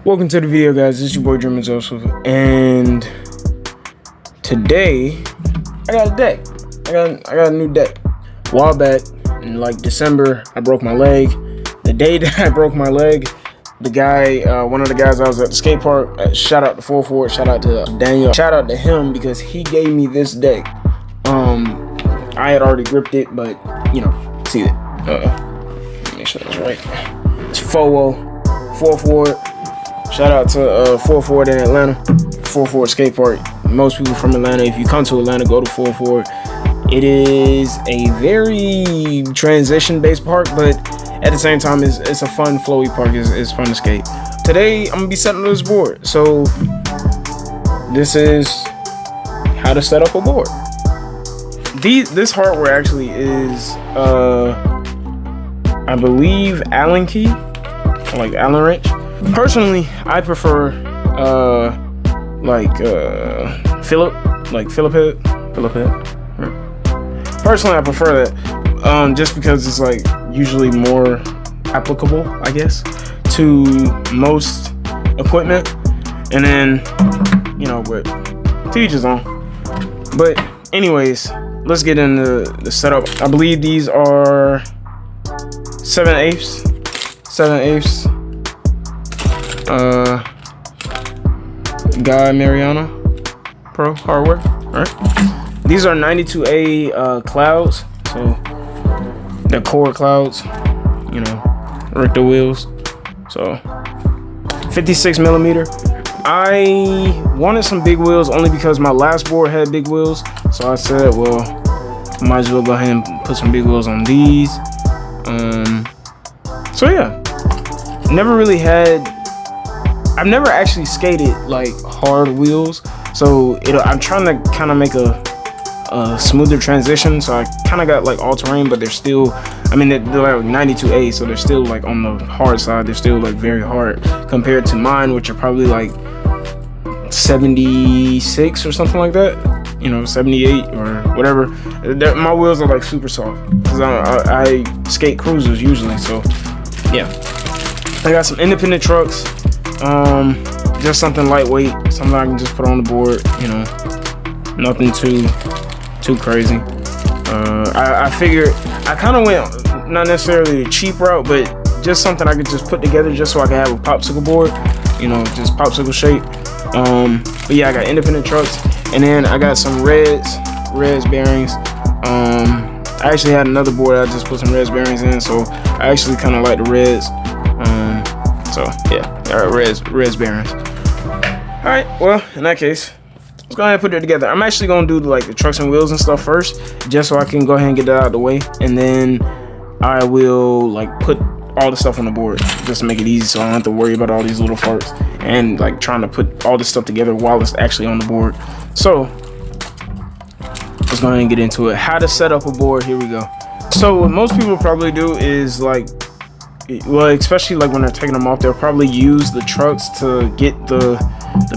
Welcome to the video, guys. This is your boy German Joseph, and today I got a deck. I got a new deck. A while back in like December, I broke my leg. The day that I broke my leg, the guy, one of the guys I was at the skate park, shout out to 44, shout out to Daniel, shout out to him because he gave me this deck. I had already gripped it, but you know, see it. Make sure that's right. It's 44. Shout out to 44 in Atlanta, 44 skate park. Most people from Atlanta, if you come to Atlanta, go to 44. It is a very transition-based park, but at the same time, it's a fun, flowy park. It's fun to skate. Today, I'm gonna be setting this board. So this is how to set up a board. This hardware actually is, I believe, Allen key, like Allen wrench. Personally, I prefer Phillip head. Personally, I prefer that just because it's like usually more applicable, I guess, to most equipment. And then, you know, but to each his own. But anyways, let's get into the setup. I believe these are 7/8 Guy Mariano Pro hardware. All right, these are 92A clouds, so they're core clouds, you know, Richter wheels. So 56 millimeter. I wanted some big wheels only because my last board had big wheels, so I said, well, I might as well go ahead and put some big wheels on these. So yeah, I've never actually skated like hard wheels, so I'm trying to kind of make a smoother transition. So I kind of got like all-terrain, but they're still, I mean, they're like 92A, so they're still like on the hard side. They're still like very hard compared to mine, which are probably like 76 or something like that, you know, 78 or whatever. My wheels are like super soft because I skate cruisers usually. So yeah, I got some independent trucks. Just something lightweight, something I can just put on the board, you know, nothing too crazy. I figured I kind of went not necessarily the cheap route, but just something I could just put together just so I can have a popsicle board, you know, just popsicle shape. But yeah, I got independent trucks, and then I got some reds bearings. I actually had another board I just put some reds bearings in, so I actually kind of like the reds. So yeah, all right, reds bearings. All right, well, in that case, let's go ahead and put it together. I'm actually gonna do like the trucks and wheels and stuff first, just so I can go ahead and get that out of the way, and then I will like put all the stuff on the board just to make it easy, so I don't have to worry about all these little parts and like trying to put all this stuff together while it's actually on the board. So let's go ahead and get into it. How to set up a board. Here we go. So what most people probably do is like, well, especially like when they're taking them off, they'll probably use the trucks to get the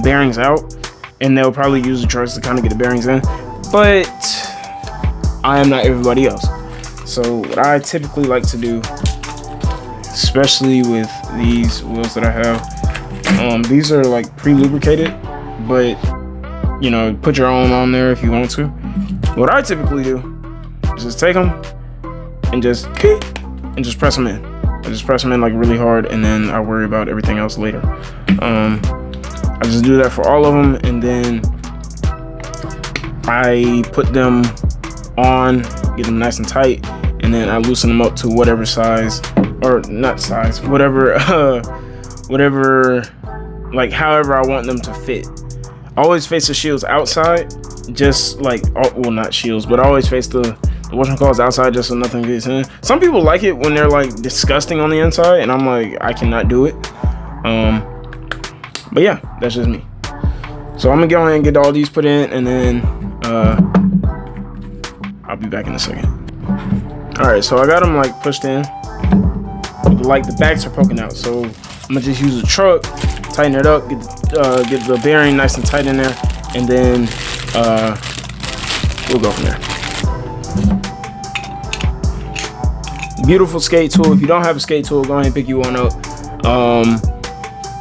bearings out, and they'll probably use the trucks to kind of get the bearings in. But I am not everybody else. So what I typically like to do, especially with these wheels that I have, these are like pre-lubricated, but you know, put your own on there if you want to. What I typically do is just take them and just press them in. I just press them in like really hard, and then I worry about everything else later. I just do that for all of them, and then I put them on, get them nice and tight, and then I loosen them up to whatever size, or not size, whatever, like however I want them to fit. I always face the shields outside, just like, well, not shields, but I always face the whatchamacallits outside just so nothing gets in. Some people like it when they're like disgusting on the inside, and I'm like, I cannot do it. But yeah, that's just me. So I'm gonna go ahead and get all these put in, and then I'll be back in a second. All right, so I got them like pushed in, like the backs are poking out. So I'm gonna just use a truck, tighten it up, get the bearing nice and tight in there, and then we'll go from there. Beautiful skate tool. If you don't have a skate tool, go ahead and pick you one up.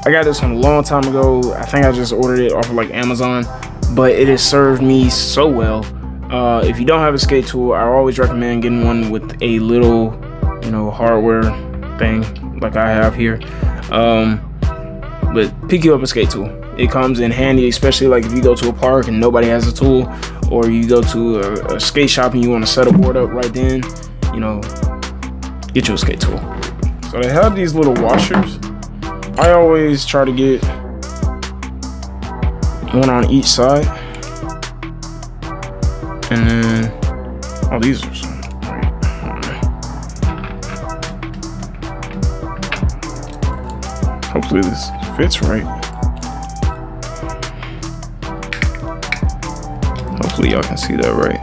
I got this one a long time ago. I think I just ordered it off of like Amazon, but it has served me so well. If you don't have a skate tool, I always recommend getting one with a little, you know, hardware thing like I have here. But pick you up a skate tool. It comes in handy, especially like if you go to a park and nobody has a tool, or you go to a skate shop and you want to set a board up right then, you know, get you a skate tool. So they have these little washers. I always try to get one on each side. And then, oh, these are some, hopefully this fits right. Hopefully y'all can see that right.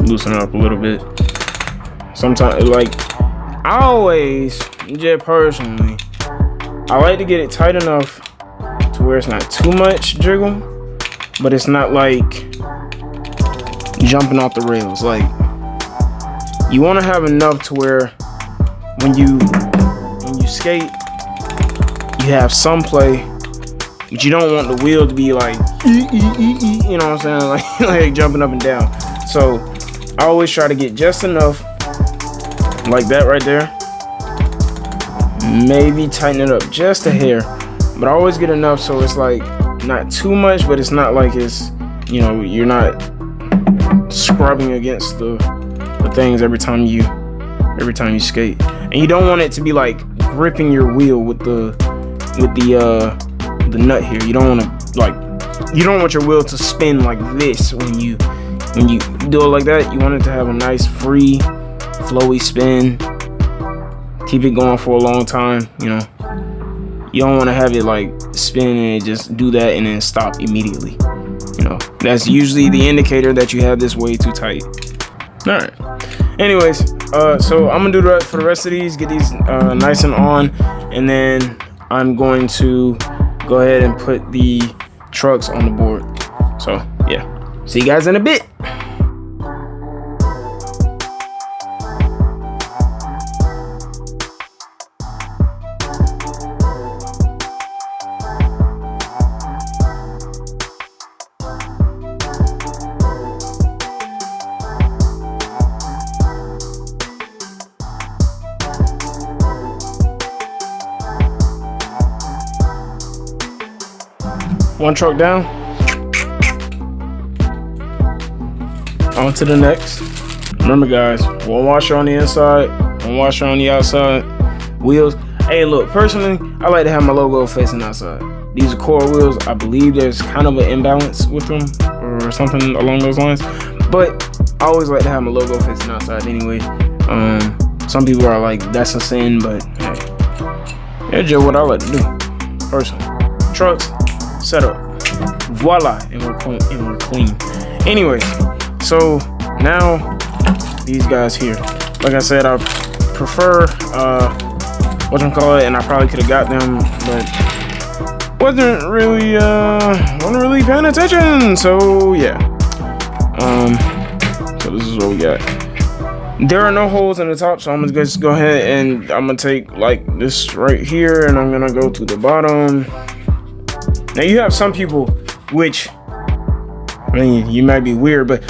Loosen it up a little bit. Sometimes, like, I always, just personally, I like to get it tight enough to where it's not too much jiggle, but it's not like jumping off the rails. Like, you want to have enough to where when you skate, you have some play, but you don't want the wheel to be like, you know what I'm saying, like jumping up and down. So I always try to get just enough, like that right there. Maybe tighten it up just a hair, but I always get enough so it's like not too much, but it's not like it's, you know, you're not scrubbing against the things every time you skate. And you don't want it to be like gripping your wheel with the nut here. You don't want to, like, you don't want your wheel to spin like this when you do it like that. You want it to have a nice free flowy spin, keep it going for a long time. You know, you don't want to have it like spin and just do that and then stop immediately. You know, that's usually the indicator that you have this way too tight. All right, anyways, so I'm gonna do that for the rest of these, get these nice and on, and then I'm going to go ahead and put the trucks on the board. So yeah, see you guys in a bit. One truck down, on to the next. Remember guys, one washer on the inside, one washer on the outside. Wheels, hey look, personally, I like to have my logo facing outside. These are core wheels. I believe there's kind of an imbalance with them or something along those lines, but I always like to have my logo facing outside anyway. Some people are like, that's a sin, but hey, that's just what I like to do, personally. Trucks, setup, voila, and we're clean. Anyways, so now these guys here, like I said, I prefer whatchamacallit, and I probably could have got them, but wasn't really paying attention. So yeah, so this is what we got. There are no holes in the top, so I'm gonna just go ahead and I'm gonna take like this right here, and I'm gonna go to the bottom. Now you have some people, which, I mean, you might be weird, but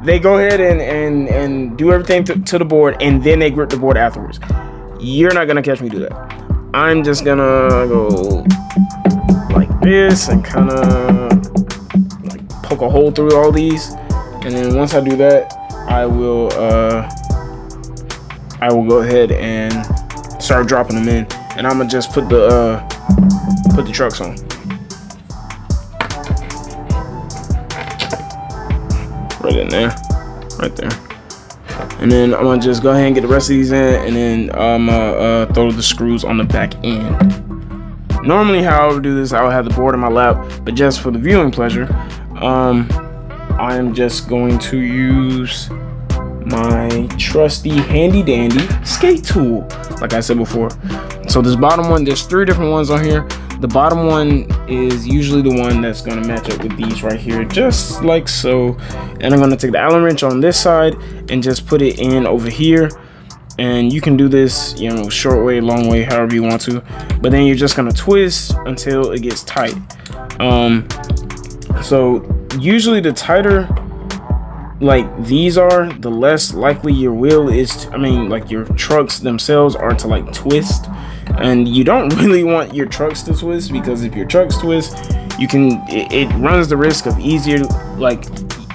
they go ahead and do everything to the board, and then they grip the board afterwards. You're not gonna catch me do that. I'm just gonna go like this and kind of like poke a hole through all these, and then once I do that, I will go ahead and start dropping them in, and I'm gonna just put the trucks on. Right in there, right there. And then I'm gonna just go ahead and get the rest of these in, and then I'm gonna throw the screws on the back end. Normally how I would do this, I would have the board in my lap, but just for the viewing pleasure, I'm just going to use my trusty handy dandy skate tool, like I said before. So this bottom one, there's 3 different ones on here. The bottom one is usually the one that's going to match up with these right here, just like so. And I'm going to take the Allen wrench on this side and just put it in over here. And you can do this, you know, short way, long way, however you want to. But then you're just going to twist until it gets tight. So usually the tighter like these are, the less likely your wheel is to, I mean, like your trucks themselves are to like twist. And you don't really want your trucks to twist, because if your trucks twist, you can, it runs the risk of easier, like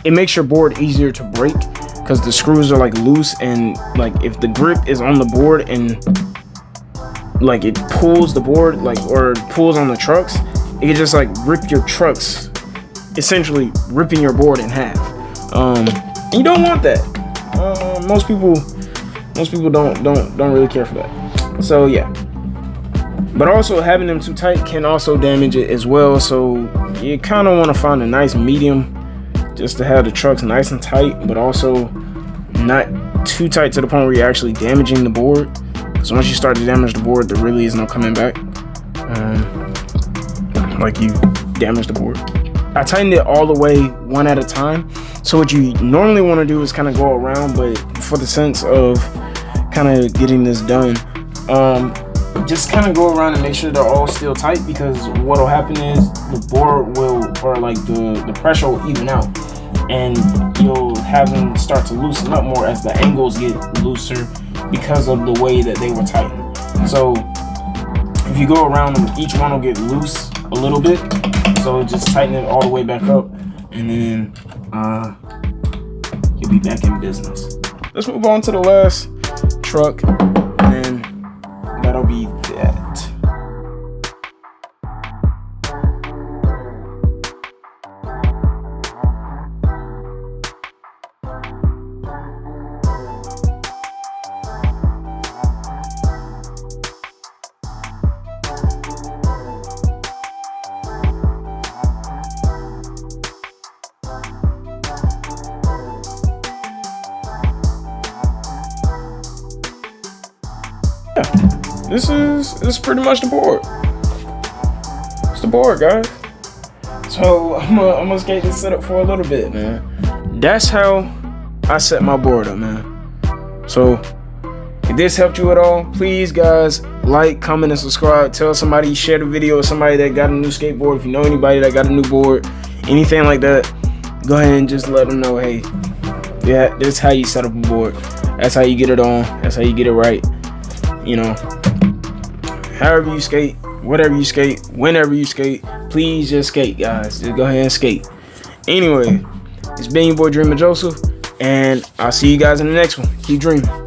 it makes your board easier to break, because the screws are like loose, and like if the grip is on the board and like it pulls the board, like, or pulls on the trucks, it can just like rip your trucks, essentially ripping your board in half. And you don't want that. Most people don't really care for that. So yeah. But also having them too tight can also damage it as well. So you kind of want to find a nice medium, just to have the trucks nice and tight, but also not too tight to the point where you're actually damaging the board. So once you start to damage the board, there really is no coming back. Like you damage the board. I tightened it all the way one at a time. So what you normally want to do is kind of go around, but for the sense of kind of getting this done, just kind of go around and make sure they're all still tight, because what will happen is the board will, or like the pressure will even out, and you'll have them start to loosen up more as the angles get looser because of the way that they were tightened. So if you go around them, each one will get loose a little bit, so just tighten it all the way back up, and then you'll be back in business. Let's move on to the last truck, and then that'll be that. This is pretty much the board. It's the board, guys. So I'm gonna skate this setup for a little bit, man. That's how I set my board up, man. So if this helped you at all, please, guys, like, comment, and subscribe. Tell somebody, share the video with somebody that got a new skateboard. If you know anybody that got a new board, anything like that, go ahead and just let them know, hey, yeah, this is how you set up a board. That's how you get it on. That's how you get it right. You know, however you skate, whatever you skate, whenever you skate, please just skate, guys. Just go ahead and skate. Anyway, it's been your boy Dreamer Joseph, and I'll see you guys in the next one. Keep dreaming.